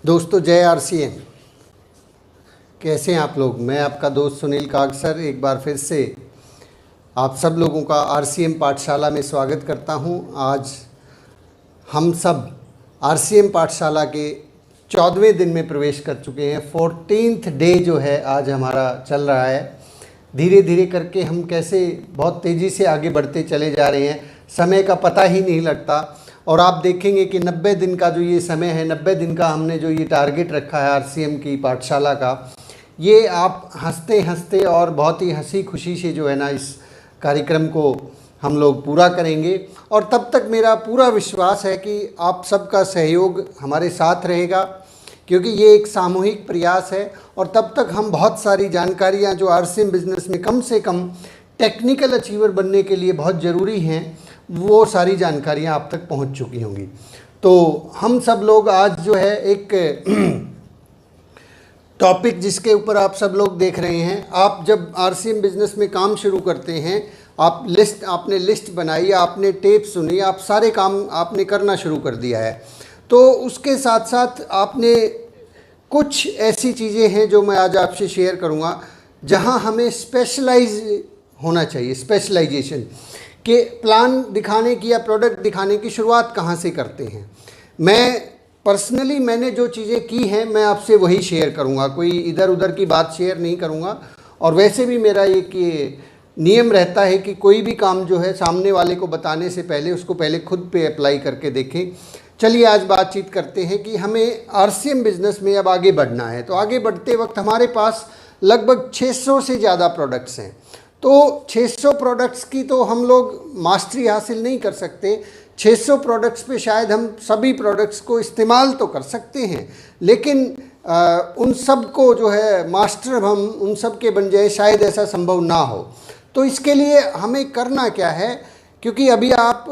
दोस्तों जय आरसीएम। कैसे हैं आप लोग। मैं आपका दोस्त सुनील कागसर एक बार फिर से आप सब लोगों का आरसीएम पाठशाला में स्वागत करता हूं। आज हम सब आरसीएम पाठशाला के 14वें दिन में प्रवेश कर चुके हैं। 14th डे जो है आज हमारा चल रहा है। धीरे धीरे करके हम कैसे बहुत तेज़ी से आगे बढ़ते चले जा रहे हैं, समय का पता ही नहीं लगता। और आप देखेंगे कि 90 दिन का जो ये समय है, 90 दिन का हमने जो ये टारगेट रखा है आरसीएम की पाठशाला का, ये आप हंसते हंसते और बहुत ही हंसी खुशी से जो है ना इस कार्यक्रम को हम लोग पूरा करेंगे। और तब तक मेरा पूरा विश्वास है कि आप सबका सहयोग हमारे साथ रहेगा, क्योंकि ये एक सामूहिक प्रयास है। और तब तक हम बहुत सारी जानकारियाँ जो आरसीएम बिजनेस में कम से कम टेक्निकल अचीवर बनने के लिए बहुत ज़रूरी हैं, वो सारी जानकारियाँ आप तक पहुंच चुकी होंगी। तो हम सब लोग आज जो है एक टॉपिक जिसके ऊपर आप सब लोग देख रहे हैं, आप जब आरसीएम बिजनेस में काम शुरू करते हैं, आपने लिस्ट बनाई, आपने टेप सुनी, आप सारे काम आपने करना शुरू कर दिया है। तो उसके साथ साथ आपने कुछ ऐसी चीज़ें हैं जो मैं आज आपसे शेयर करूँगा, जहाँ हमें स्पेशलाइज होना चाहिए। स्पेशलाइजेशन के प्लान दिखाने की या प्रोडक्ट दिखाने की शुरुआत कहाँ से करते हैं। मैंने जो चीज़ें की हैं मैं आपसे वही शेयर करूँगा, कोई इधर उधर की बात शेयर नहीं करूँगा। और वैसे भी मेरा एक ये नियम रहता है कि कोई भी काम जो है सामने वाले को बताने से पहले उसको पहले खुद पे अप्लाई करके देखें। चलिए आज बातचीत करते हैं कि हमें आरसीएम बिज़नेस में अब आगे बढ़ना है। तो आगे बढ़ते वक्त हमारे पास लगभग 600 से ज़्यादा प्रोडक्ट्स हैं। तो 600 प्रोडक्ट्स की तो हम लोग मास्टरी हासिल नहीं कर सकते। 600 प्रोडक्ट्स पे शायद हम सभी प्रोडक्ट्स को इस्तेमाल तो कर सकते हैं, लेकिन उन सब को जो है मास्टर हम उन सब के बन जाए, शायद ऐसा संभव ना हो। तो इसके लिए हमें करना क्या है, क्योंकि अभी आप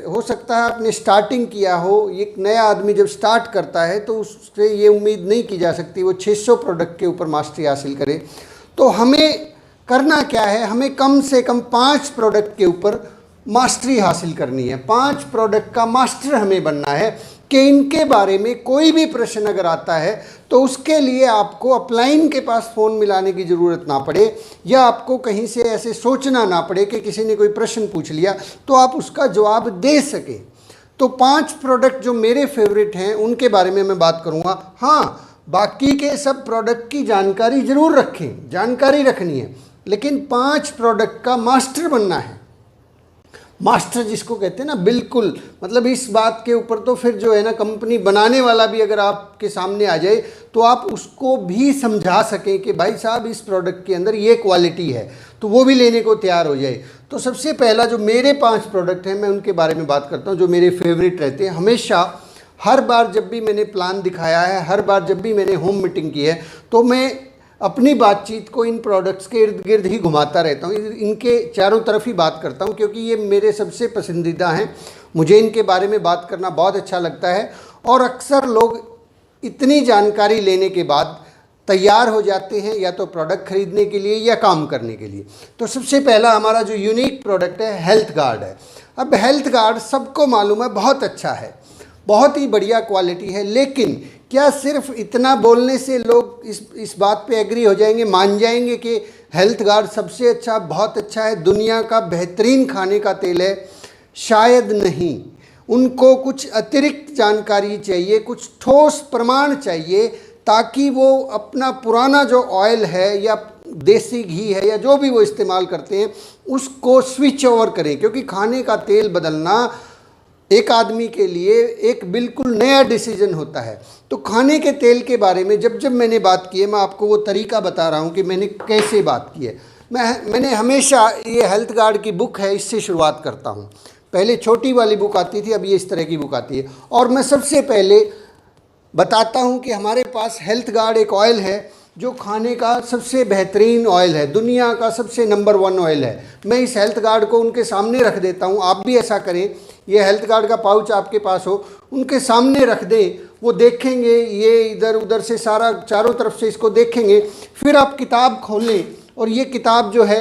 हो सकता है आपने स्टार्टिंग किया हो। एक नया आदमी जब स्टार्ट करता है तो उससे ये उम्मीद नहीं की जा सकती वो 600 प्रोडक्ट के ऊपर मास्टरी हासिल करे। तो हमें करना क्या है, हमें कम से कम 5 प्रोडक्ट के ऊपर मास्टरी हासिल करनी है। 5 प्रोडक्ट का मास्टर हमें बनना है कि इनके बारे में कोई भी प्रश्न अगर आता है तो उसके लिए आपको अपलाइन के पास फ़ोन मिलाने की ज़रूरत ना पड़े, या आपको कहीं से ऐसे सोचना ना पड़े कि किसी ने कोई प्रश्न पूछ लिया तो आप उसका जवाब दे सकें। तो 5 प्रोडक्ट जो मेरे फेवरेट हैं उनके बारे में मैं बात करूँगा। हाँ, बाकी के सब प्रोडक्ट की जानकारी ज़रूर रखें, जानकारी रखनी है, लेकिन 5 प्रोडक्ट का मास्टर बनना है। मास्टर जिसको कहते हैं ना, बिल्कुल, मतलब इस बात के ऊपर तो फिर जो है ना कंपनी बनाने वाला भी अगर आपके सामने आ जाए तो आप उसको भी समझा सकें कि भाई साहब इस प्रोडक्ट के अंदर ये क्वालिटी है, तो वो भी लेने को तैयार हो जाए। तो सबसे पहला जो मेरे 5 प्रोडक्ट हैं मैं उनके बारे में बात करता हूँ, जो मेरे फेवरेट रहते हैं। हमेशा हर बार जब भी मैंने प्लान दिखाया है, हर बार जब भी मैंने होम मीटिंग की है, तो मैं अपनी बातचीत को इन प्रोडक्ट्स के इर्द गिर्द ही घुमाता रहता हूँ, इनके चारों तरफ ही बात करता हूँ, क्योंकि ये मेरे सबसे पसंदीदा हैं। मुझे इनके बारे में बात करना बहुत अच्छा लगता है। और अक्सर लोग इतनी जानकारी लेने के बाद तैयार हो जाते हैं या तो प्रोडक्ट खरीदने के लिए या काम करने के लिए। तो सबसे पहला हमारा जो यूनिक प्रोडक्ट है हेल्थ गार्ड है। अब हेल्थ गार्ड सबको मालूम है बहुत अच्छा है, बहुत ही बढ़िया क्वालिटी है, लेकिन क्या सिर्फ इतना बोलने से लोग इस बात पे एग्री हो जाएंगे, मान जाएंगे कि हेल्थ गार्ड सबसे अच्छा, बहुत अच्छा है, दुनिया का बेहतरीन खाने का तेल है? शायद नहीं। उनको कुछ अतिरिक्त जानकारी चाहिए, कुछ ठोस प्रमाण चाहिए, ताकि वो अपना पुराना जो ऑयल है या देसी घी है या जो भी वो इस्तेमाल करते हैं उसको स्विच ओवर करें। क्योंकि खाने का तेल बदलना एक आदमी के लिए एक बिल्कुल नया डिसीजन होता है। तो खाने के तेल के बारे में जब जब मैंने बात की है, मैं आपको वो तरीका बता रहा हूँ कि मैंने कैसे बात की है। मैंने हमेशा ये हेल्थ गार्ड की बुक है, इससे शुरुआत करता हूँ। पहले छोटी वाली बुक आती थी, अब ये इस तरह की बुक आती है। और मैं सबसे पहले बताता हूँ कि हमारे पास हेल्थ गार्ड एक ऑयल है जो खाने का सबसे बेहतरीन ऑयल है, दुनिया का सबसे नंबर 1 ऑयल है। मैं इस हेल्थ गार्ड को उनके सामने रख देता हूँ, आप भी ऐसा करें। ये हेल्थ गार्ड का पाउच आपके पास हो, उनके सामने रख दें, वो देखेंगे, ये इधर उधर से सारा चारों तरफ से इसको देखेंगे। फिर आप किताब खोलें और ये किताब जो है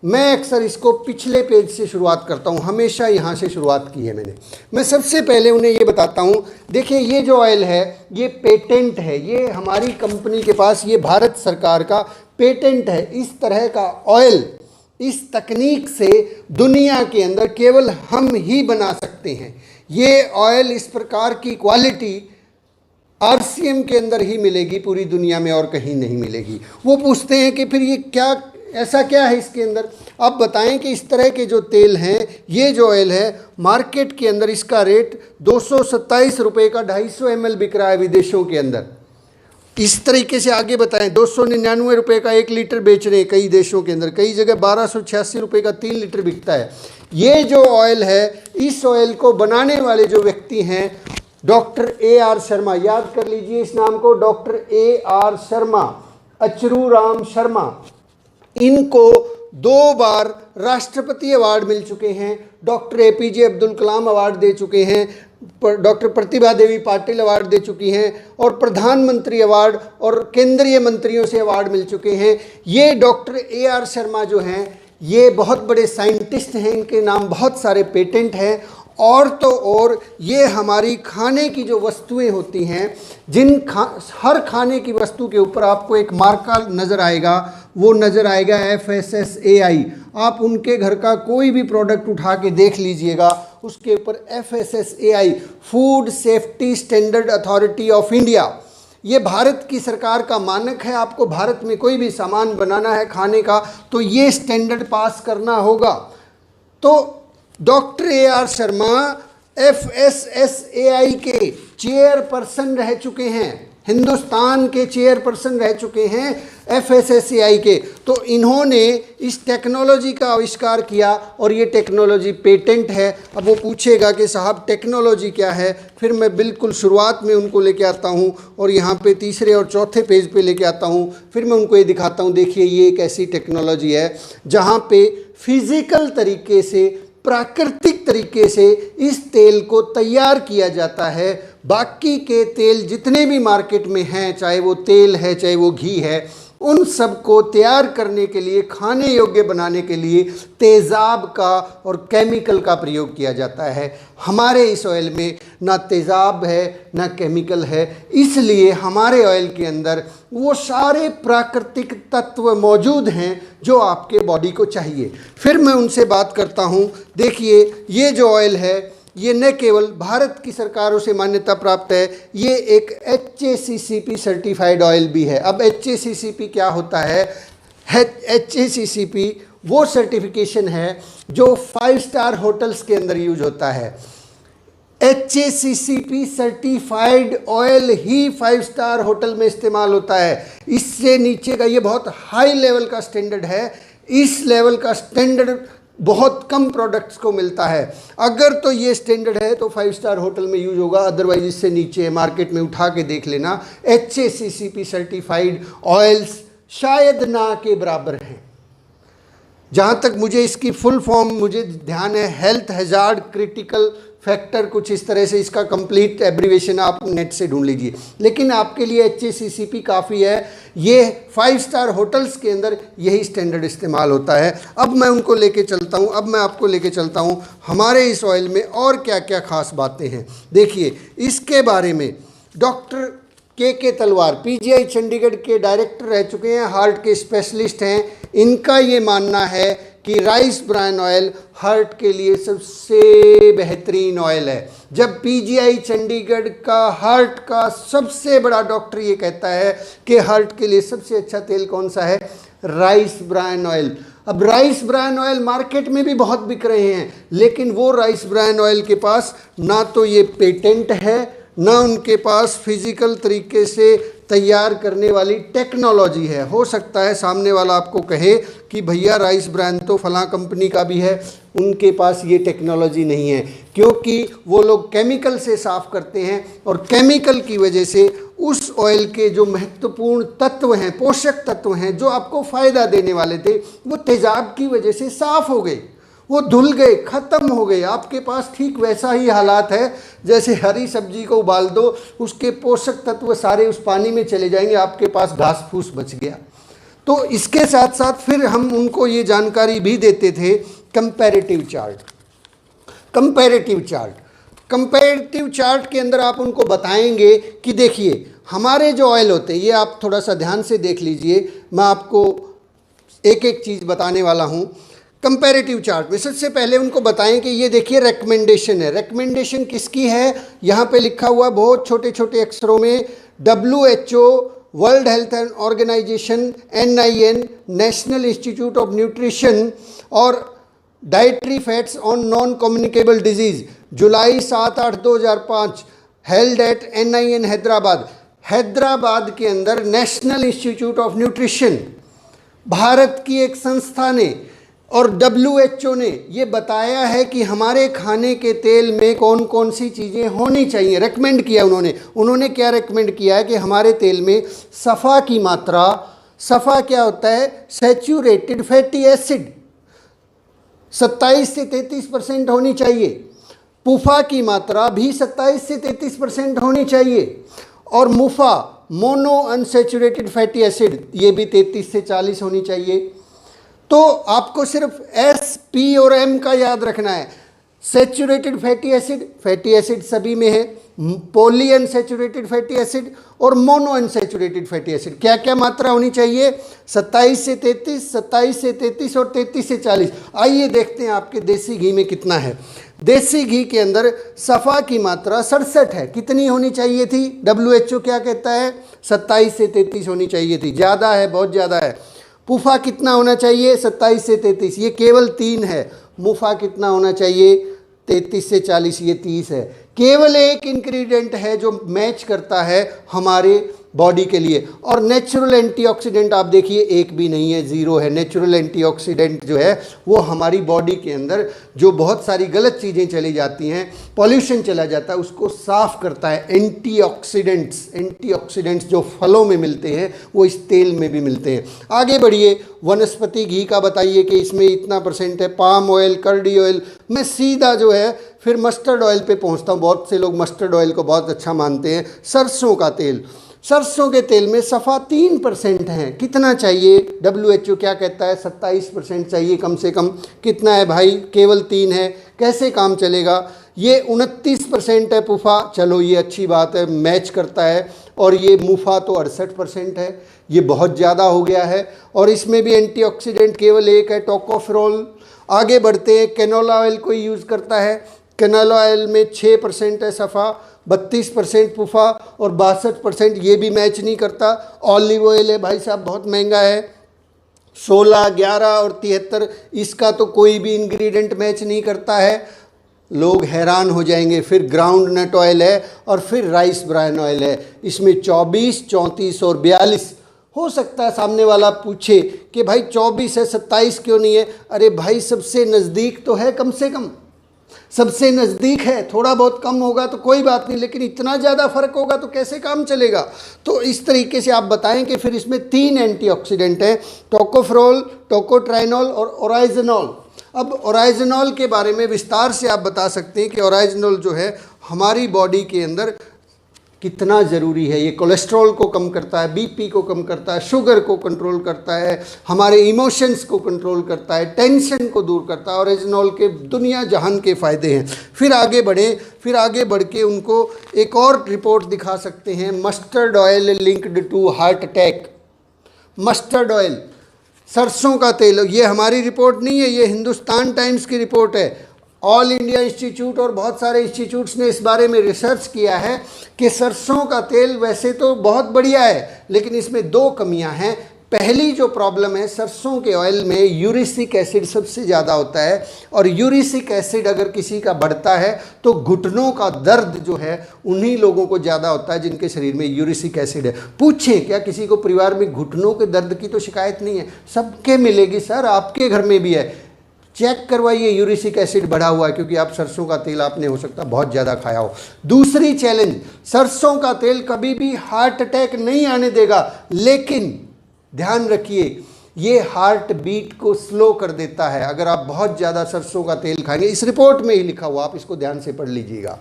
मैं अक्सर इसको पिछले पेज से शुरुआत करता हूँ, हमेशा यहाँ से शुरुआत की है मैंने। मैं सबसे पहले उन्हें ये बताता हूँ, देखिए ये जो ऑयल है ये पेटेंट है, ये हमारी कंपनी के पास, ये भारत सरकार का पेटेंट है। इस तरह का ऑयल, इस तकनीक से दुनिया के अंदर केवल हम ही बना सकते हैं। ये ऑयल, इस प्रकार की क्वालिटी आरसीएम के अंदर ही मिलेगी, पूरी दुनिया में और कहीं नहीं मिलेगी। वो पूछते हैं कि फिर ये क्या, ऐसा क्या है इसके अंदर, आप बताएं कि इस तरह के जो तेल हैं, ये जो ऑयल है, मार्केट के अंदर इसका रेट 227 रुपये का 250 ml बिक रहा है विदेशों के अंदर। इस तरीके से आगे बताएं, 299 रुपये का 1 लीटर बेच रहे हैं कई देशों के अंदर, कई जगह 1286 रुपये का 3 लीटर बिकता है। ये जो ऑयल है, इस ऑयल को बनाने वाले जो व्यक्ति हैं डॉक्टर AR शर्मा, याद कर लीजिए इस नाम को, डॉक्टर AR शर्मा, अचरू राम शर्मा। इनको 2 बार राष्ट्रपति अवार्ड मिल चुके हैं, doctor APJ Abdul Kalam award दे चुके हैं, डॉक्टर प्रतिभा देवी पाटिल अवार्ड दे चुकी हैं, और प्रधानमंत्री अवार्ड और केंद्रीय मंत्रियों से अवार्ड मिल चुके हैं। ये डॉक्टर AR शर्मा जो हैं, ये बहुत बड़े साइंटिस्ट हैं, इनके नाम बहुत सारे पेटेंट हैं। और तो और ये हमारी खाने की जो वस्तुएं होती हैं, हर खाने की वस्तु के ऊपर आपको एक मार्का नज़र आएगा, वो नज़र आएगा FSSAI। आप उनके घर का कोई भी प्रोडक्ट उठा के देख लीजिएगा, उसके ऊपर FSSAI, food safety standard authority of India, ये भारत की सरकार का मानक है। आपको भारत में कोई भी सामान बनाना है खाने का तो ये स्टैंडर्ड पास करना होगा। तो डॉक्टर AR शर्मा FSSAI के चेयरपर्सन रह चुके हैं, हिंदुस्तान के चेयरपर्सन रह चुके हैं FSSAI के। तो इन्होंने इस टेक्नोलॉजी का आविष्कार किया और ये टेक्नोलॉजी पेटेंट है। अब वो पूछेगा कि साहब टेक्नोलॉजी क्या है, फिर मैं बिल्कुल शुरुआत में उनको लेके आता हूँ और यहाँ पे तीसरे और चौथे पेज पे लेके आता हूँ। फिर मैं उनको ये दिखाता हूँ, देखिए ये एक ऐसी टेक्नोलॉजी है जहाँ पे फिजिकल तरीके से, प्राकृतिक तरीके से इस तेल को तैयार किया जाता है। बाकी के तेल जितने भी मार्केट में हैं, चाहे वो तेल है चाहे वो घी है, उन सब को तैयार करने के लिए, खाने योग्य बनाने के लिए तेज़ाब का और केमिकल का प्रयोग किया जाता है। हमारे इस ऑयल में ना तेज़ाब है ना केमिकल है, इसलिए हमारे ऑयल के अंदर वो सारे प्राकृतिक तत्व मौजूद हैं जो आपके बॉडी को चाहिए। फिर मैं उनसे बात करता हूँ। देखिए ये जो ऑयल है, ये न केवल भारत की सरकारों से मान्यता प्राप्त है, ये एक HACCP सर्टिफाइड ऑयल भी है। अब HACCP क्या होता है? HACCP वो सर्टिफिकेशन है जो 5 स्टार होटल्स के अंदर यूज होता है। HACCP सर्टिफाइड ऑयल ही 5 स्टार होटल में इस्तेमाल होता है। इससे नीचे का ये बहुत हाई लेवल का स्टैंडर्ड है। इस लेवल का स्टैंडर्ड बहुत कम प्रोडक्ट्स को मिलता है। अगर तो ये स्टैंडर्ड है तो 5 स्टार होटल में यूज होगा, अदरवाइज इससे नीचे है, मार्केट में उठा के देख लेना। HACCP सर्टिफाइड ऑयल्स शायद ना के बराबर हैं। जहाँ तक मुझे इसकी फुल फॉर्म मुझे ध्यान है, हेल्थ हैजार्ड क्रिटिकल फैक्टर, कुछ इस तरह से इसका कंप्लीट एब्रीवेशन आप नेट से ढूंढ लीजिए। लेकिन आपके लिए HACCP काफ़ी है। ये 5 स्टार होटल्स के अंदर यही स्टैंडर्ड इस्तेमाल होता है। अब मैं उनको लेके चलता हूँ, अब मैं आपको लेके चलता हूँ हमारे इस ऑयल में और क्या क्या खास बातें हैं। देखिए इसके बारे में डॉक्टर के तलवार PGI चंडीगढ़ के डायरेक्टर रह चुके हैं, हार्ट के स्पेशलिस्ट हैं। इनका ये मानना है कि राइस ब्रान ऑयल हार्ट के लिए सबसे बेहतरीन ऑयल है। जब PGI चंडीगढ़ का हार्ट का सबसे बड़ा डॉक्टर ये कहता है कि हार्ट के लिए सबसे अच्छा तेल कौन सा है? Rice bran oil. अब राइस ब्रान ऑयल मार्केट में भी बहुत बिक रहे हैं, लेकिन वो राइस ब्रान ऑयल के पास ना तो ये पेटेंट है, ना उनके पास फिजिकल तरीके से तैयार करने वाली टेक्नोलॉजी है। हो सकता है सामने वाला आपको कहे कि भैया राइस ब्रांड तो फलां कंपनी का भी है, उनके पास ये टेक्नोलॉजी नहीं है, क्योंकि वो लोग केमिकल से साफ़ करते हैं और केमिकल की वजह से उस ऑयल के जो महत्वपूर्ण तत्व हैं, पोषक तत्व हैं जो आपको फ़ायदा देने वाले थे, वो तेज़ाब की वजह से साफ़ हो गए, वो धुल गए, ख़त्म हो गए। आपके पास ठीक वैसा ही हालात है जैसे हरी सब्जी को उबाल दो, उसके पोषक तत्व सारे उस पानी में चले जाएंगे, आपके पास घास फूस बच गया। तो इसके साथ साथ फिर हम उनको ये जानकारी भी देते थे कंपैरेटिव चार्ट। कंपैरेटिव चार्ट के अंदर आप उनको बताएंगे कि देखिए हमारे जो ऑयल होते हैं, ये आप थोड़ा सा ध्यान से देख लीजिए, मैं आपको एक एक चीज़ बताने वाला हूँ। कंपैरेटिव चार्ट में सबसे पहले उनको बताएं कि ये देखिए रिकमेंडेशन है। रिकमेंडेशन किसकी है? यहाँ पे लिखा हुआ बहुत छोटे छोटे अक्षरों में WHO, world health organisation, NIN, national institute of nutrition और dietary fats on non communicable disease, July 7-8 2005, held at NIN Hyderabad. Hyderabad के अंदर नेशनल इंस्टीट्यूट ऑफ न्यूट्रिशन, भारत की एक संस्था ने और WHO ने ये बताया है कि हमारे खाने के तेल में कौन कौन सी चीज़ें होनी चाहिए। रेकमेंड किया उन्होंने क्या रेकमेंड किया है कि हमारे तेल में सफ़ा की मात्रा, सफ़ा क्या होता है? सैचुरेटेड फैटी एसिड 27 से 33% होनी चाहिए। पुफा की मात्रा भी 27 से 33% होनी चाहिए। और मुफा, मोनो अनसैचुरेटेड फैटी एसिड, ये भी 33 से 40 होनी चाहिए। तो आपको सिर्फ S, P और M का याद रखना है। सैचुरेटेड फैटी एसिड सभी में है, पॉली अनसैचुरेटेड फैटी एसिड और मोनो अनसैचुरेटेड फैटी एसिड। क्या क्या मात्रा होनी चाहिए? 27 से 33, 27 से 33 और 33 से 40। आइए देखते हैं आपके देसी घी में कितना है। देसी घी के अंदर सफ़ा की मात्रा 67 है। कितनी होनी चाहिए थी? WHO क्या कहता है? 27 से 33 होनी चाहिए थी। ज़्यादा है, बहुत ज़्यादा है। पुफा कितना होना चाहिए? 27 से 33, ये केवल 3 है। मुफा कितना होना चाहिए? 33 से 40, ये 30 है। केवल एक इंग्रेडिएंट है जो मैच करता है हमारे बॉडी के लिए, और नेचुरल एंटीऑक्सीडेंट आप देखिए एक भी नहीं है, ज़ीरो है। नेचुरल एंटीऑक्सीडेंट जो है वो हमारी बॉडी के अंदर जो बहुत सारी गलत चीज़ें चली जाती हैं, पॉल्यूशन चला जाता है, उसको साफ़ करता है। एंटीऑक्सीडेंट्स जो फलों में मिलते हैं वो इस तेल में भी मिलते हैं। आगे बढ़िए, वनस्पति घी का बताइए कि इसमें इतना % है। Palm oil, curdy oil. मैं सीधा जो है फिर मस्टर्ड ऑयल पे पहुंचता हूँ। बहुत से लोग मस्टर्ड ऑयल को बहुत अच्छा मानते हैं। सरसों का तेल, सरसों के तेल में सफ़ा 3% है। कितना चाहिए? WHO क्या कहता है? 27% चाहिए कम से कम। कितना है भाई? केवल 3 है। कैसे काम चलेगा? ये 29% है पुफा, चलो ये अच्छी बात है, मैच करता है। और ये मुफा तो 68% है, ये बहुत ज़्यादा हो गया है। और इसमें भी एंटीऑक्सीडेंट केवल एक है, टोकोफेरोल। आगे बढ़ते हैं, कैनोला ऑयल कोई यूज़ करता है। कैनोला ऑयल में 6% है सफ़ा, 32% पुफा और 62%, ये भी मैच नहीं करता। ऑलिव ऑयल है भाई साहब, बहुत महंगा है, 16, 11 और 73, इसका तो कोई भी इंग्रेडिएंट मैच नहीं करता है। लोग हैरान हो जाएंगे। फिर ग्राउंड नट ऑयल है और फिर राइस ब्रान ऑयल है, इसमें 24, 34 और 42। हो सकता है सामने वाला पूछे कि भाई 24 है, 27 क्यों नहीं है? अरे भाई सबसे नज़दीक तो है, कम से कम सबसे नज़दीक है। थोड़ा बहुत कम होगा तो कोई बात नहीं, लेकिन इतना ज़्यादा फ़र्क होगा तो कैसे काम चलेगा? तो इस तरीके से आप बताएं कि फिर इसमें 3 एंटीऑक्सीडेंट हैं, टोकोफेरोल, टोकोट्राइनॉल और ओराइजनॉल। अब ओराइजनॉल के बारे में विस्तार से आप बता सकते हैं कि ओराइजनॉल जो है हमारी बॉडी के अंदर कितना ज़रूरी है। ये कोलेस्ट्रॉल को कम करता है, BP को कम करता है, शुगर को कंट्रोल करता है, हमारे इमोशंस को कंट्रोल करता है, टेंशन को दूर करता है। ओरिजिनॉल के दुनिया जहान के फ़ायदे हैं। फिर आगे बढ़ के उनको एक और रिपोर्ट दिखा सकते हैं, mustard oil linked to heart attack. Mustard oil, सरसों का तेल, ये हमारी रिपोर्ट नहीं है, ये हिंदुस्तान टाइम्स की रिपोर्ट है। ऑल इंडिया इंस्टीट्यूट और बहुत सारे इंस्टीट्यूट्स ने इस बारे में रिसर्च किया है कि सरसों का तेल वैसे तो बहुत बढ़िया है, लेकिन इसमें 2 कमियां हैं। पहली जो प्रॉब्लम है, सरसों के ऑयल में यूरिसिक एसिड सबसे ज़्यादा होता है, और यूरिसिक एसिड अगर किसी का बढ़ता है तो घुटनों का दर्द जो है उन्हीं लोगों को ज़्यादा होता है जिनके शरीर में यूरिसिक एसिड है। पूछें क्या किसी को परिवार में घुटनों के दर्द की तो शिकायत नहीं है? सबके मिलेगी सर, आपके घर में भी है। चेक करवाइए यूरिसिक एसिड बढ़ा हुआ है, क्योंकि आप सरसों का तेल आपने हो सकता है बहुत ज़्यादा खाया हो। दूसरी चैलेंज, सरसों का तेल कभी भी हार्ट अटैक नहीं आने देगा, लेकिन ध्यान रखिए ये हार्ट बीट को स्लो कर देता है अगर आप बहुत ज़्यादा सरसों का तेल खाएंगे। इस रिपोर्ट में ही लिखा हुआ, आप इसको ध्यान से पढ़ लीजिएगा।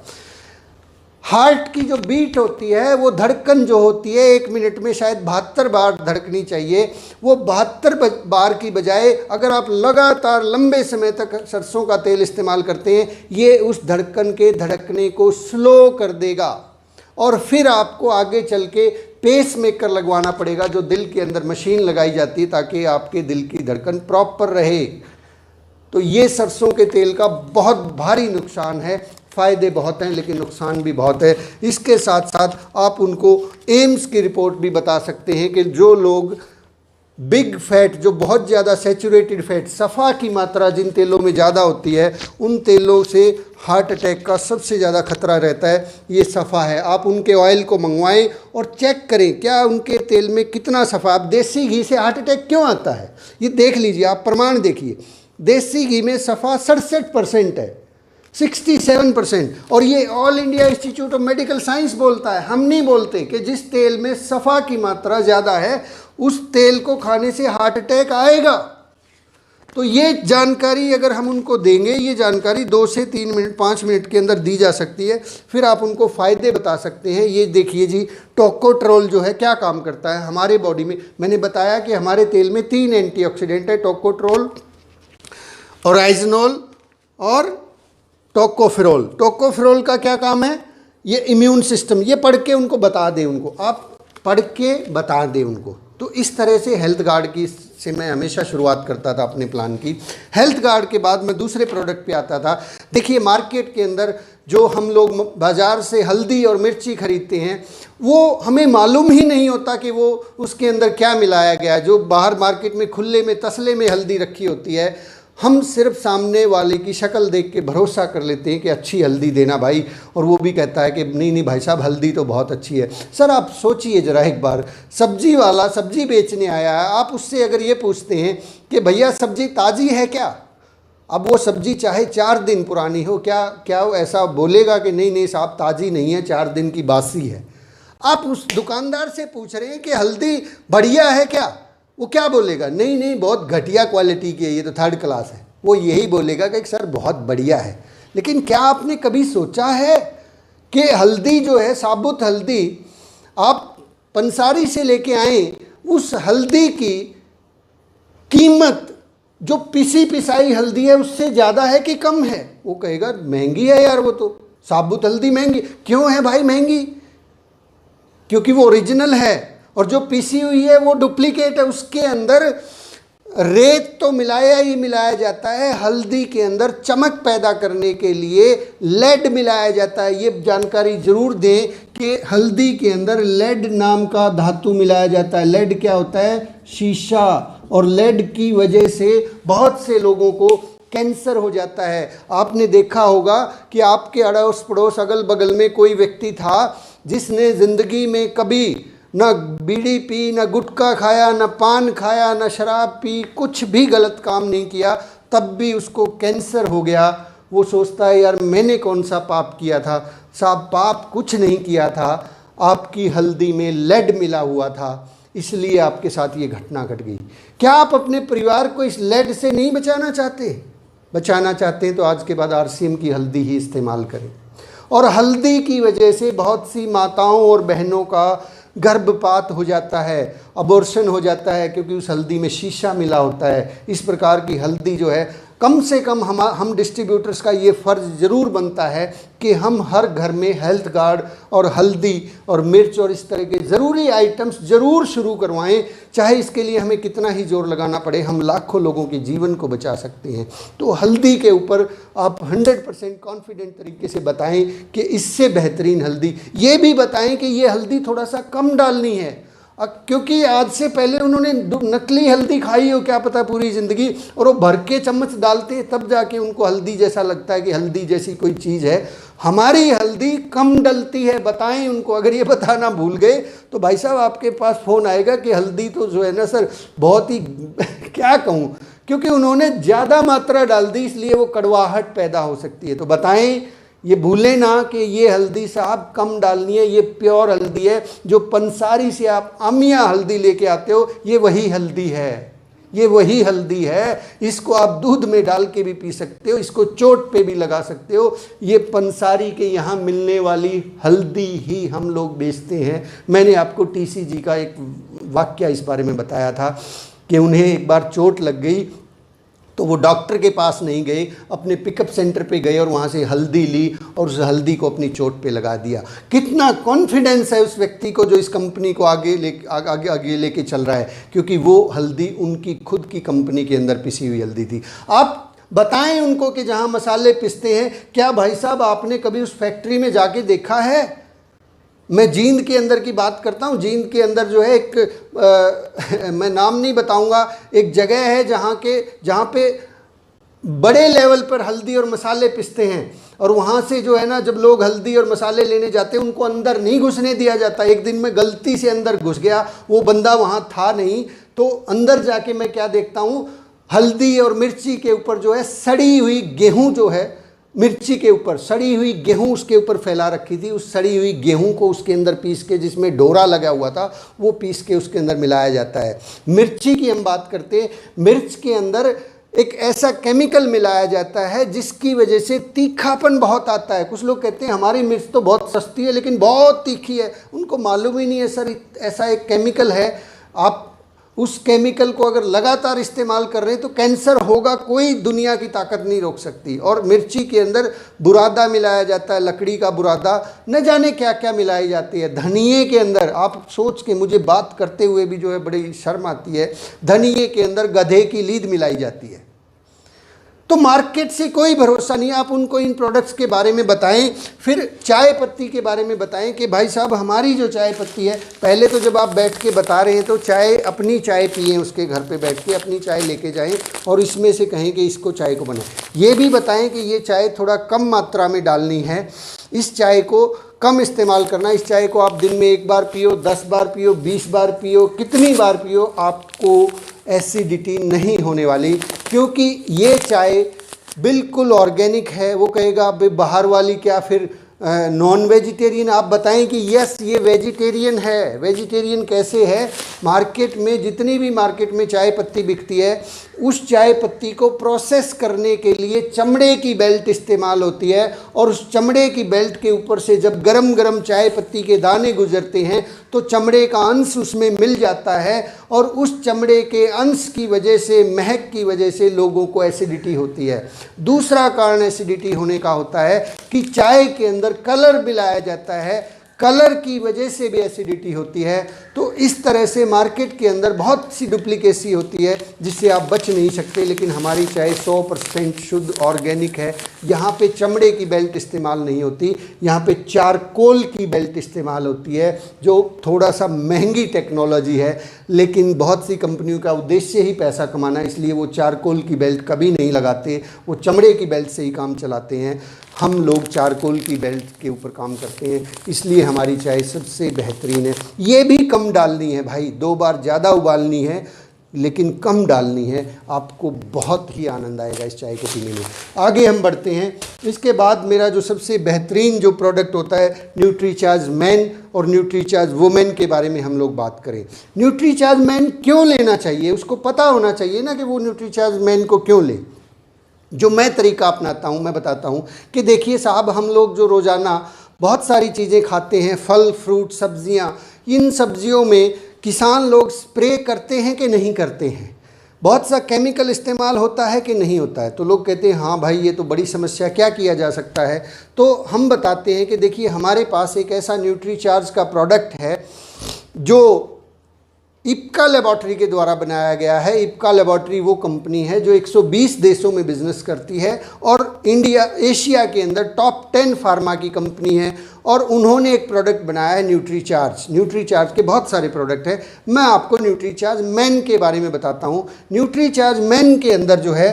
हार्ट की जो बीट होती है, वो धड़कन जो होती है 1 मिनट में शायद 72 बार धड़कनी चाहिए, वो 72 बार की बजाय अगर आप लगातार लंबे समय तक सरसों का तेल इस्तेमाल करते हैं, ये उस धड़कन के धड़कने को स्लो कर देगा। और फिर आपको आगे चल के पेस मेकर लगवाना पड़ेगा, जो दिल के अंदर मशीन लगाई जाती है ताकि आपके दिल की धड़कन प्रॉपर रहे। तो ये सरसों के तेल का बहुत भारी नुकसान है। फ़ायदे बहुत हैं लेकिन नुकसान भी बहुत है। इसके साथ साथ आप उनको एम्स की रिपोर्ट भी बता सकते हैं कि जो लोग बिग फैट, जो बहुत ज़्यादा सैचुरेटेड फैट, सफ़ा की मात्रा जिन तेलों में ज़्यादा होती है, उन तेलों से हार्ट अटैक का सबसे ज़्यादा खतरा रहता है। ये सफ़ा है, आप उनके ऑयल को मंगवाएं और चेक करें क्या उनके तेल में कितना सफ़ा। आप देसी घी से हार्ट अटैक क्यों आता है ये देख लीजिए, आप प्रमाण देखिए। देसी घी में सफ़ा 67% है, 67%। और ये all India institute of medical science बोलता है, हम नहीं बोलते, कि जिस तेल में सफ़ा की मात्रा ज़्यादा है उस तेल को खाने से हार्ट अटैक आएगा। तो ये जानकारी अगर हम उनको देंगे, ये जानकारी 2 से 3 मिनट 5 मिनट के अंदर दी जा सकती है, फिर आप उनको फ़ायदे बता सकते हैं। ये देखिए जी, टोकोट्रोल जो है क्या काम करता है हमारे बॉडी में। मैंने बताया कि हमारे तेल में 3 एंटीऑक्सीडेंट है, टोकोट्रोल, ओराइजनोल और टोकोफेरोल। टोकोफेरोल का क्या काम है? ये इम्यून सिस्टम, ये पढ़ के उनको बता दें, उनको आप पढ़ के बता दें उनको। तो इस तरह से हेल्थ गार्ड की से मैं हमेशा शुरुआत करता था अपने प्लान की। हेल्थ गार्ड के बाद मैं दूसरे प्रोडक्ट पे आता था। देखिए मार्केट के अंदर जो हम लोग बाज़ार से हल्दी और मिर्ची खरीदते हैं, वो हमें मालूम ही नहीं होता कि वो उसके अंदर क्या मिलाया गया है। जो बाहर मार्केट में खुले में तसले में हल्दी रखी होती है, हम सिर्फ सामने वाले की शक्ल देख के भरोसा कर लेते हैं कि अच्छी हल्दी देना भाई, और वो भी कहता है कि नहीं नहीं भाई साहब हल्दी तो बहुत अच्छी है। सर आप सोचिए ज़रा एक बार, सब्जी वाला सब्जी बेचने आया है, आप उससे अगर ये पूछते हैं कि भैया सब्जी ताज़ी है क्या, अब वो सब्जी चाहे 4 दिन पुरानी हो, क्या वो ऐसा बोलेगा कि नहीं नहीं साहब ताज़ी नहीं है, 4 दिन की बासी है। आप उस दुकानदार से पूछ रहे हैं कि हल्दी बढ़िया है क्या, वो क्या बोलेगा? नहीं नहीं बहुत घटिया क्वालिटी की है, ये तो 3rd क्लास है। वो यही बोलेगा कि सर बहुत बढ़िया है। लेकिन क्या आपने कभी सोचा है कि हल्दी जो है, साबुत हल्दी आप पंसारी से लेके आए, उस हल्दी की कीमत जो पिसी पिसाई हल्दी है उससे ज़्यादा है कि कम है? वो कहेगा महंगी है यार, वो तो साबुत हल्दी महंगी। क्यों है भाई महंगी? क्योंकि वो ओरिजिनल है, और जो पीसी हुई है वो डुप्लीकेट है। उसके अंदर रेत तो मिलाया ही मिलाया जाता है, हल्दी के अंदर चमक पैदा करने के लिए लेड मिलाया जाता है। ये जानकारी जरूर दें कि हल्दी के अंदर लेड नाम का धातु मिलाया जाता है। लेड क्या होता है? शीशा। और लेड की वजह से बहुत से लोगों को कैंसर हो जाता है। आपने देखा होगा कि आपके अड़ोस पड़ोस अगल बगल में कोई व्यक्ति था जिसने ज़िंदगी में कभी ना बीड़ी पी, ना गुटखा खाया, ना पान खाया, ना शराब पी, कुछ भी गलत काम नहीं किया, तब भी उसको कैंसर हो गया। वो सोचता है यार मैंने कौन सा पाप किया था? साहब पाप कुछ नहीं किया था, आपकी हल्दी में लेड मिला हुआ था, इसलिए आपके साथ ये घटना घट गई। क्या आप अपने परिवार को इस लेड से नहीं बचाना चाहते? बचाना चाहते हैं तो आज के बाद RCM की हल्दी ही इस्तेमाल करें। और हल्दी की वजह से बहुत सी माताओं और बहनों का गर्भपात हो जाता है, अबॉर्शन हो जाता है, क्योंकि उस हल्दी में शीशा मिला होता है। इस प्रकार की हल्दी जो है, कम से कम हम डिस्ट्रीब्यूटर्स का ये फ़र्ज़ ज़रूर बनता है कि हम हर घर में हेल्थ गार्ड और हल्दी और मिर्च और इस तरह के ज़रूरी आइटम्स ज़रूर शुरू करवाएं। चाहे इसके लिए हमें कितना ही जोर लगाना पड़े, हम लाखों लोगों के जीवन को बचा सकते हैं। तो हल्दी के ऊपर आप 100% कॉन्फिडेंट तरीके से बताएं कि इससे बेहतरीन हल्दी। ये भी बताएं कि ये हल्दी थोड़ा सा कम डालनी है, क्योंकि आज से पहले उन्होंने नकली हल्दी खाई हो क्या पता पूरी ज़िंदगी, और वो भर के चम्मच डालते हैं, तब जाके उनको हल्दी जैसा लगता है कि हल्दी जैसी कोई चीज़ है। हमारी हल्दी कम डलती है, बताएं उनको। अगर ये बताना भूल गए तो भाई साहब आपके पास फ़ोन आएगा कि हल्दी तो जो है ना सर बहुत ही क्या कहूँ, क्योंकि उन्होंने ज़्यादा मात्रा डाल दी, इसलिए वो कड़वाहट पैदा हो सकती है। तो बताएं, ये भूलें ना कि ये हल्दी साहब कम डालनी है, ये प्योर हल्दी है। जो पंसारी से आप आमिया हल्दी लेके आते हो, ये वही हल्दी है। ये वही हल्दी है, इसको आप दूध में डाल के भी पी सकते हो, इसको चोट पे भी लगा सकते हो। ये पंसारी के यहाँ मिलने वाली हल्दी ही हम लोग बेचते हैं। मैंने आपको TCG का एक वाक्य इस बारे में बताया था कि उन्हें एक बार चोट लग गई तो वो डॉक्टर के पास नहीं गए, अपने पिकअप सेंटर पे गए और वहाँ से हल्दी ली और उस हल्दी को अपनी चोट पे लगा दिया। कितना कॉन्फिडेंस है उस व्यक्ति को जो इस कंपनी को आगे लेके चल रहा है, क्योंकि वो हल्दी उनकी खुद की कंपनी के अंदर पिसी हुई हल्दी थी। आप बताएं उनको कि जहाँ मसाले पिसते हैं, क्या भाई साहब आपने कभी उस फैक्ट्री में जाके देखा है? मैं जींद के अंदर की बात करता हूँ। जींद के अंदर जो है एक मैं नाम नहीं बताऊंगा, एक जगह है जहाँ पे बड़े लेवल पर हल्दी और मसाले पिसते हैं, और वहाँ से जो है ना, जब लोग हल्दी और मसाले लेने जाते हैं उनको अंदर नहीं घुसने दिया जाता। एक दिन मैं गलती से अंदर घुस गया, वो बंदा वहाँ था नहीं, तो अंदर जाके मैं क्या देखता हूँ, हल्दी और मिर्ची के ऊपर जो है सड़ी हुई गेहूँ, जो है मिर्ची के ऊपर सड़ी हुई गेहूं उसके ऊपर फैला रखी थी। उस सड़ी हुई गेहूं को उसके अंदर पीस के, जिसमें डोरा लगा हुआ था, वो पीस के उसके अंदर मिलाया जाता है। मिर्ची की हम बात करते हैं, मिर्च के अंदर एक ऐसा केमिकल मिलाया जाता है जिसकी वजह से तीखापन बहुत आता है। कुछ लोग कहते हैं हमारी मिर्च तो बहुत सस्ती है लेकिन बहुत तीखी है। उनको मालूम ही नहीं है सर, ऐसा एक केमिकल है। आप उस केमिकल को अगर लगातार इस्तेमाल कर रहे हैं तो कैंसर होगा, कोई दुनिया की ताकत नहीं रोक सकती। और मिर्ची के अंदर बुरादा मिलाया जाता है, लकड़ी का बुरादा, न जाने क्या क्या मिलाई जाती है। धनिये के अंदर, आप सोच के, मुझे बात करते हुए भी जो है बड़ी शर्म आती है, धनिये के अंदर गधे की लीद मिलाई जाती है। तो मार्केट से कोई भरोसा नहीं। आप उनको इन प्रोडक्ट्स के बारे में बताएं। फिर चाय पत्ती के बारे में बताएं कि भाई साहब हमारी जो चाय पत्ती है, पहले तो जब आप बैठ के बता रहे हैं तो चाय, अपनी चाय पिएं, उसके घर पे बैठ के अपनी चाय लेके जाएं और इसमें से कहें कि इसको चाय को बनाएं। ये भी बताएं कि ये चाय थोड़ा कम मात्रा में डालनी है, इस चाय को कम इस्तेमाल करना। इस चाय को आप दिन में 1 बार पियो, 10 बार पियो, 20 बार पियो, कितनी बार पियो, आपको एसिडिटी नहीं होने वाली, क्योंकि ये चाय बिल्कुल ऑर्गेनिक है। वो कहेगा अब बाहर वाली क्या फिर नॉन वेजिटेरियन? आप बताएं कि यस ये वेजिटेरियन है। वेजिटेरियन कैसे है? मार्केट में जितनी भी मार्केट में चाय पत्ती बिकती है, उस चाय पत्ती को प्रोसेस करने के लिए चमड़े की बेल्ट इस्तेमाल होती है, और उस चमड़े की बेल्ट के ऊपर से जब गरम गरम चाय पत्ती के दाने गुजरते हैं तो चमड़े का अंश उसमें मिल जाता है, और उस चमड़े के अंश की वजह से, महक की वजह से लोगों को एसिडिटी होती है। दूसरा कारण एसिडिटी होने का होता है कि चाय के अंदर कलर मिलाया जाता है, कलर की वजह से भी एसिडिटी होती है। तो इस तरह से मार्केट के अंदर बहुत सी डुप्लीकेसी होती है जिससे आप बच नहीं सकते। लेकिन हमारी चाय 100% शुद्ध ऑर्गेनिक है। यहाँ पे चमड़े की बेल्ट इस्तेमाल नहीं होती, यहाँ पे चारकोल की बेल्ट इस्तेमाल होती है, जो थोड़ा सा महंगी टेक्नोलॉजी है, लेकिन बहुत सी कंपनियों का उद्देश्य ही पैसा कमाना, इसलिए वो चारकोल की बेल्ट कभी नहीं लगाते, वो चमड़े की बेल्ट से ही काम चलाते हैं। हम लोग चारकोल की बेल्ट के ऊपर काम करते हैं, इसलिए हमारी चाय सबसे बेहतरीन है। ये भी कम डालनी है भाई, 2 बार ज़्यादा उबालनी है लेकिन कम डालनी है। आपको बहुत ही आनंद आएगा इस चाय को पीने में। आगे हम बढ़ते हैं। इसके बाद मेरा जो सबसे बेहतरीन जो प्रोडक्ट होता है, न्यूट्रीचार्ज मैन और न्यूट्रीचार्ज वुमेन के बारे में हम लोग बात करें। न्यूट्रीचार्ज मैन क्यों लेना चाहिए? उसको पता होना चाहिए ना कि वो न्यूट्रीचार्ज मैन को क्यों ले। जो मैं तरीका अपनाता हूँ, मैं बताता हूँ कि देखिए साहब, हम लोग जो रोज़ाना बहुत सारी चीज़ें खाते हैं, फल फ्रूट सब्जियाँ, इन सब्जियों में किसान लोग स्प्रे करते हैं कि नहीं करते हैं? बहुत सा केमिकल इस्तेमाल होता है कि नहीं होता है? तो लोग कहते हैं हाँ भाई ये तो बड़ी समस्या, क्या किया जा सकता है? तो हम बताते हैं कि देखिए हमारे पास एक ऐसा न्यूट्रीचार्ज का प्रोडक्ट है जो इप्का लेबॉर्ट्री के द्वारा बनाया गया है। इप्का लेबॉर्ट्री वो कंपनी है जो 120 देशों में बिजनेस करती है और एशिया के अंदर टॉप 10 फार्मा की कंपनी है, और उन्होंने एक प्रोडक्ट बनाया है न्यूट्रीचार्ज। न्यूट्रीचार्ज के बहुत सारे प्रोडक्ट हैं, मैं आपको न्यूट्रीचार्ज मैन के बारे में बताता हूँ। न्यूट्रीचार्ज मैन के अंदर जो है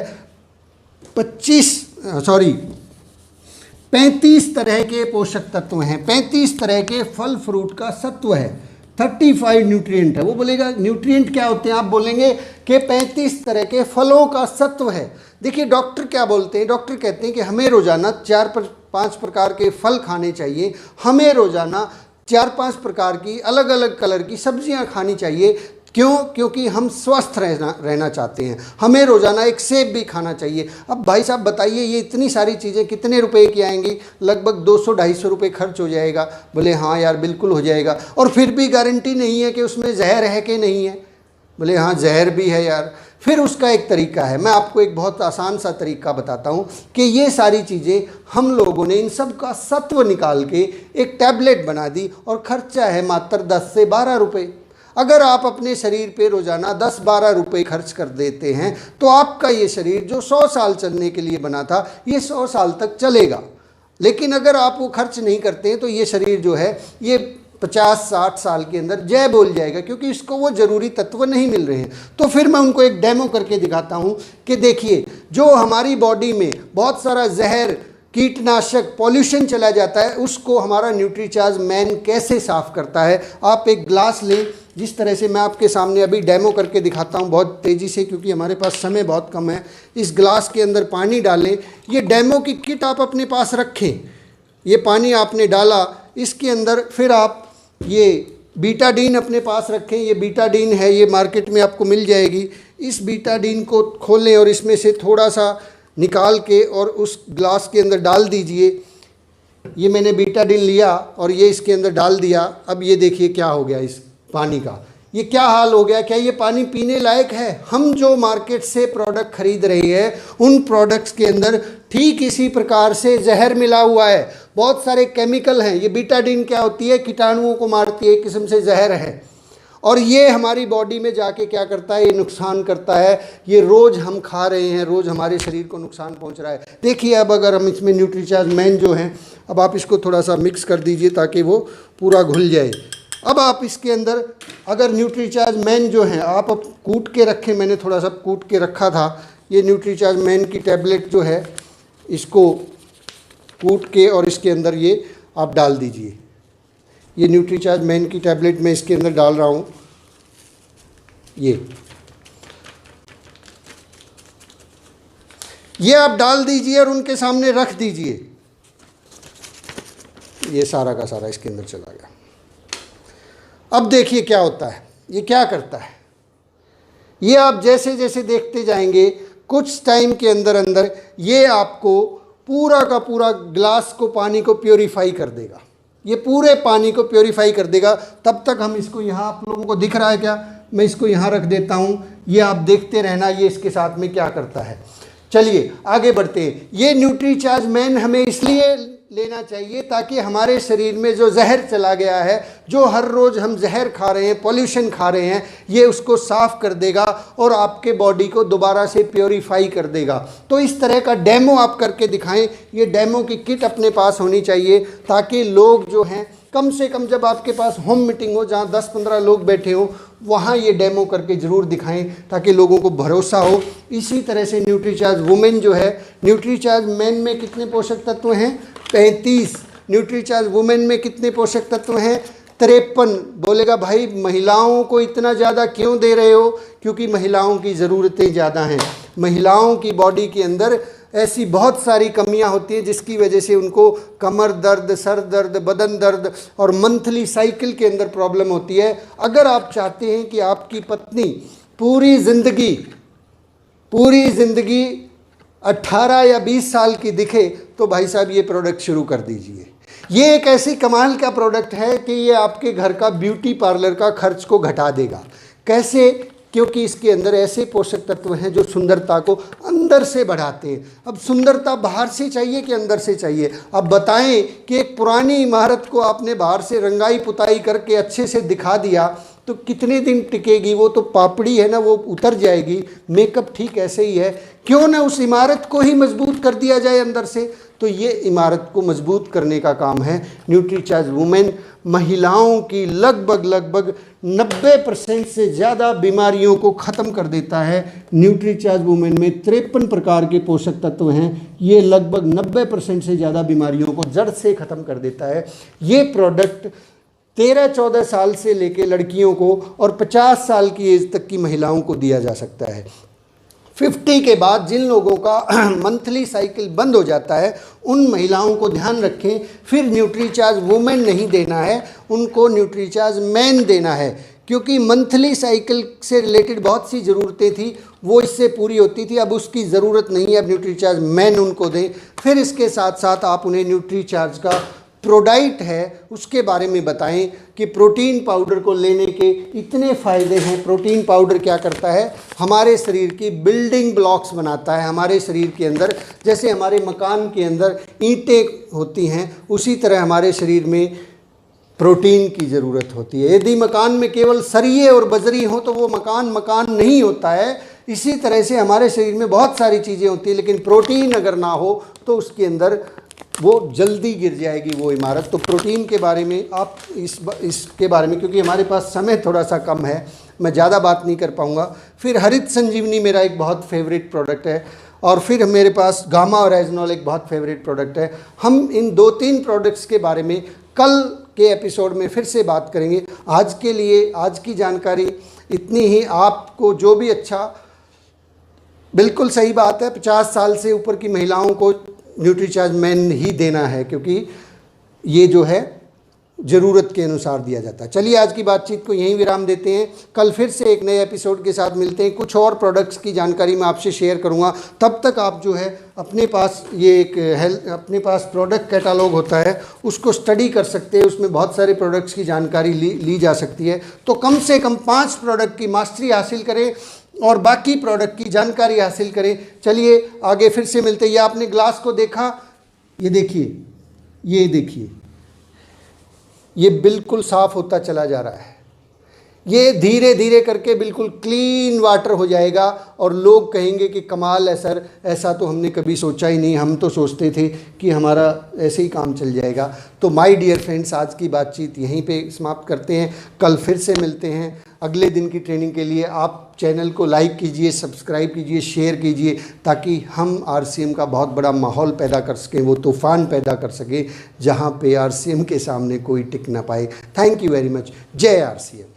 35 तरह के पोषक तत्व हैं, 35 तरह के फल फ्रूट का सत्व है, 35 न्यूट्रिएंट है। वो बोलेगा न्यूट्रिएंट क्या होते हैं? आप बोलेंगे कि 35 तरह के फलों का सत्व है। देखिए डॉक्टर क्या बोलते हैं? डॉक्टर कहते हैं कि हमें रोज़ाना 4-5 प्रकार के फल खाने चाहिए, हमें रोज़ाना 4-5 प्रकार की अलग अलग कलर की सब्जियां खानी चाहिए, क्यों? क्योंकि हम स्वस्थ रहना चाहते हैं। हमें रोज़ाना एक सेब भी खाना चाहिए। अब भाई साहब बताइए, ये इतनी सारी चीज़ें कितने रुपए की आएंगी? लगभग 200-250 रुपये खर्च हो जाएगा। बोले हाँ यार बिल्कुल हो जाएगा। और फिर भी गारंटी नहीं है कि उसमें जहर है कि नहीं है। बोले हाँ जहर भी है यार। फिर उसका एक तरीका है, मैं आपको एक बहुत आसान सा तरीका बताता हूँ कि ये सारी चीज़ें हम लोगों ने इन सब का सत्व निकाल के एक टैबलेट बना दी और खर्चा है मात्र 10 से 12 रुपये। अगर आप अपने शरीर पे रोज़ाना 10-12 रुपये खर्च कर देते हैं तो आपका ये शरीर जो 100 साल चलने के लिए बना था, ये 100 साल तक चलेगा। लेकिन अगर आप वो खर्च नहीं करते हैं तो ये शरीर जो है ये 50-60 साल के अंदर जय बोल जाएगा, क्योंकि इसको वो ज़रूरी तत्व नहीं मिल रहे हैं। तो फिर मैं उनको एक डेमो करके दिखाता हूँ कि देखिए, जो हमारी बॉडी में बहुत सारा जहर, कीटनाशक, पॉल्यूशन चला जाता है, उसको हमारा न्यूट्रीचार्ज मैन कैसे साफ़ करता है। आप एक ग्लास लें, जिस तरह से मैं आपके सामने अभी डेमो करके दिखाता हूँ बहुत तेज़ी से, क्योंकि हमारे पास समय बहुत कम है। इस ग्लास के अंदर पानी डालें। ये डेमो की किट आप अपने पास रखें। ये पानी आपने डाला, इसके अंदर फिर आप ये बीटाडीन अपने पास रखें। ये बीटाडीन है, ये मार्केट में आपको मिल जाएगी। इस बीटाडीन को खोलें और इसमें से थोड़ा सा निकाल के और उस ग्लास के अंदर डाल दीजिए। ये मैंने बीटाडीन लिया और ये इसके अंदर डाल दिया। अब ये देखिए क्या हो गया इस पानी का, ये क्या हाल हो गया। क्या ये पानी पीने लायक है? हम जो मार्केट से प्रोडक्ट खरीद रहे हैं, उन प्रोडक्ट्स के अंदर ठीक इसी प्रकार से जहर मिला हुआ है। बहुत सारे केमिकल हैं। ये बीटाडीन क्या होती है? कीटाणुओं को मारती है, एक किस्म से जहर है। और ये हमारी बॉडी में जाके क्या करता है? ये नुकसान करता है। ये रोज़ हम खा रहे हैं, रोज़ हमारे शरीर को नुकसान पहुंच रहा है। देखिए, अब अगर हम इसमें न्यूट्रीचार्ज मैन जो है, अब आप इसको थोड़ा सा मिक्स कर दीजिए ताकि वो पूरा घुल जाए। अब आप इसके अंदर अगर न्यूट्रीचार्ज मैन जो है आप अब कूट के रखें, मैंने थोड़ा सा कूट के रखा था। ये न्यूट्रीचार्ज मैन की टैबलेट जो है, इसको कूट के और इसके अंदर ये आप डाल दीजिए। ये न्यूट्रीचार्ज मैन की टैबलेट मैं इसके अंदर डाल रहा हूँ। ये आप डाल दीजिए और उनके सामने रख दीजिए। ये सारा का सारा इसके अंदर चला गया। अब देखिए क्या होता है, ये क्या करता है। ये आप जैसे जैसे देखते जाएंगे, कुछ टाइम के अंदर अंदर ये आपको पूरा का पूरा ग्लास को, पानी को प्योरीफाई कर देगा। ये पूरे पानी को प्योरीफाई कर देगा। तब तक हम इसको, यहाँ आप लोगों को दिख रहा है क्या? मैं इसको यहाँ रख देता हूँ, ये आप देखते रहना ये इसके साथ में क्या करता है। चलिए आगे बढ़ते हैं। ये न्यूट्रीचार्ज मैन हमें इसलिए लेना चाहिए ताकि हमारे शरीर में जो जहर चला गया है, जो हर रोज़ हम जहर खा रहे हैं, पॉल्यूशन खा रहे हैं, ये उसको साफ़ कर देगा और आपके बॉडी को दोबारा से प्योरीफाई कर देगा। तो इस तरह का डेमो आप करके दिखाएं। ये डेमो की किट अपने पास होनी चाहिए ताकि लोग जो हैं, कम से कम जब आपके पास होम मीटिंग हो जहाँ 10-15 लोग बैठे हो, वहाँ ये डेमो करके ज़रूर दिखाएं ताकि लोगों को भरोसा हो। इसी तरह से न्यूट्रीचार्ज वुमेन जो है, न्यूट्रीचार्ज मैन में कितने पोषक तत्व हैं? 35। न्यूट्रीचार्ज वुमेन में कितने पोषक तत्व हैं? 53। बोलेगा भाई महिलाओं को इतना ज़्यादा क्यों दे रहे हो? क्योंकि महिलाओं की ज़रूरतें ज़्यादा हैं। महिलाओं की बॉडी के अंदर ऐसी बहुत सारी कमियां होती हैं जिसकी वजह से उनको कमर दर्द, सर दर्द, बदन दर्द और मंथली साइकिल के अंदर प्रॉब्लम होती है। अगर आप चाहते हैं कि आपकी पत्नी पूरी ज़िंदगी 18 या 20 साल की दिखे, तो भाई साहब ये प्रोडक्ट शुरू कर दीजिए। ये एक ऐसी कमाल का प्रोडक्ट है कि ये आपके घर का ब्यूटी पार्लर का खर्च को घटा देगा। कैसे? क्योंकि इसके अंदर ऐसे पोषक तत्व हैं जो सुंदरता को अंदर से बढ़ाते हैं। अब सुंदरता बाहर से चाहिए कि अंदर से चाहिए? अब बताएं कि एक पुरानी इमारत को आपने बाहर से रंगाई पुताई करके अच्छे से दिखा दिया तो कितने दिन टिकेगी? वो तो पापड़ी है ना, वो उतर जाएगी। मेकअप ठीक ऐसे ही है। क्यों ना उस इमारत को ही मजबूत कर दिया जाए अंदर से? तो ये इमारत को मजबूत करने का काम है न्यूट्रीचार्ज वुमेन। महिलाओं की लगभग 90% से ज़्यादा बीमारियों को ख़त्म कर देता है। न्यूट्रीचार्ज वुमेन में 53 प्रकार के पोषक तत्व हैं। ये लगभग 90% से ज़्यादा बीमारियों को जड़ से ख़त्म कर देता है। ये प्रोडक्ट 13-14 साल से लेके लड़कियों को और 50 साल की एज तक की महिलाओं को दिया जा सकता है। 50 के बाद जिन लोगों का मंथली साइकिल बंद हो जाता है, उन महिलाओं को ध्यान रखें, फिर न्यूट्रीचार्ज वुमेन नहीं देना है, उनको न्यूट्रीचार्ज मैन देना है। क्योंकि मंथली साइकिल से रिलेटेड बहुत सी ज़रूरतें थी, वो इससे पूरी होती थी। अब उसकी ज़रूरत नहीं है, अब न्यूट्रीचार्ज मैन उनको दें। फिर इसके साथ साथ आप उन्हें न्यूट्रीचार्ज का प्रोडाइट है उसके बारे में बताएं कि प्रोटीन पाउडर को लेने के इतने फ़ायदे हैं। प्रोटीन पाउडर क्या करता है, हमारे शरीर की बिल्डिंग ब्लॉक्स बनाता है। हमारे शरीर के अंदर जैसे हमारे मकान के अंदर ईंटें होती हैं, उसी तरह हमारे शरीर में प्रोटीन की ज़रूरत होती है। यदि मकान में केवल सरिये और बजरी हो तो वो मकान नहीं होता है। इसी तरह से हमारे शरीर में बहुत सारी चीज़ें होती हैं, लेकिन प्रोटीन अगर ना हो तो उसके अंदर वो जल्दी गिर जाएगी वो इमारत। तो प्रोटीन के बारे में आप इसके बारे में, क्योंकि हमारे पास समय थोड़ा सा कम है, मैं ज़्यादा बात नहीं कर पाऊँगा। फिर हरित संजीवनी मेरा एक बहुत फेवरेट प्रोडक्ट है, और फिर मेरे पास गामा और एजनॉल एक बहुत फेवरेट प्रोडक्ट है। हम इन 2-3 प्रोडक्ट्स के बारे में कल के एपिसोड में फिर से बात करेंगे। आज के लिए आज की जानकारी इतनी ही। आपको जो भी अच्छा, बिल्कुल सही बात है, 50 साल से ऊपर की महिलाओं को न्यूट्रीचार्ज मैन ही देना है, क्योंकि ये जो है ज़रूरत के अनुसार दिया जाता है। चलिए आज की बातचीत को यहीं विराम देते हैं। कल फिर से एक नए एपिसोड के साथ मिलते हैं। कुछ और प्रोडक्ट्स की जानकारी मैं आपसे शेयर करूंगा। तब तक आप जो है अपने पास ये एक अपने पास प्रोडक्ट कैटालॉग होता है, उसको स्टडी कर सकते हैं। उसमें बहुत सारे प्रोडक्ट्स की जानकारी ली जा सकती है। तो कम से कम 5 प्रोडक्ट की मास्टरी हासिल करें और बाकी प्रोडक्ट की जानकारी हासिल करें। चलिए आगे फिर से मिलते हैं। ये आपने ग्लास को देखा, ये देखिए, ये देखिए, ये बिल्कुल साफ़ होता चला जा रहा है। ये धीरे धीरे करके बिल्कुल क्लीन वाटर हो जाएगा और लोग कहेंगे कि कमाल है सर, ऐसा तो हमने कभी सोचा ही नहीं, हम तो सोचते थे कि हमारा ऐसे ही काम चल जाएगा। तो माय डियर फ्रेंड्स, आज की बातचीत यहीं पे समाप्त करते हैं। कल फिर से मिलते हैं अगले दिन की ट्रेनिंग के लिए। आप चैनल को लाइक कीजिए, सब्सक्राइब कीजिए, शेयर कीजिए, ताकि हम आरसीएम का बहुत बड़ा माहौल पैदा कर सकें, वो तूफ़ान पैदा कर सकें जहाँ पे आरसीएम के सामने कोई टिक ना पाए। Thank you very much. जय आरसीएम।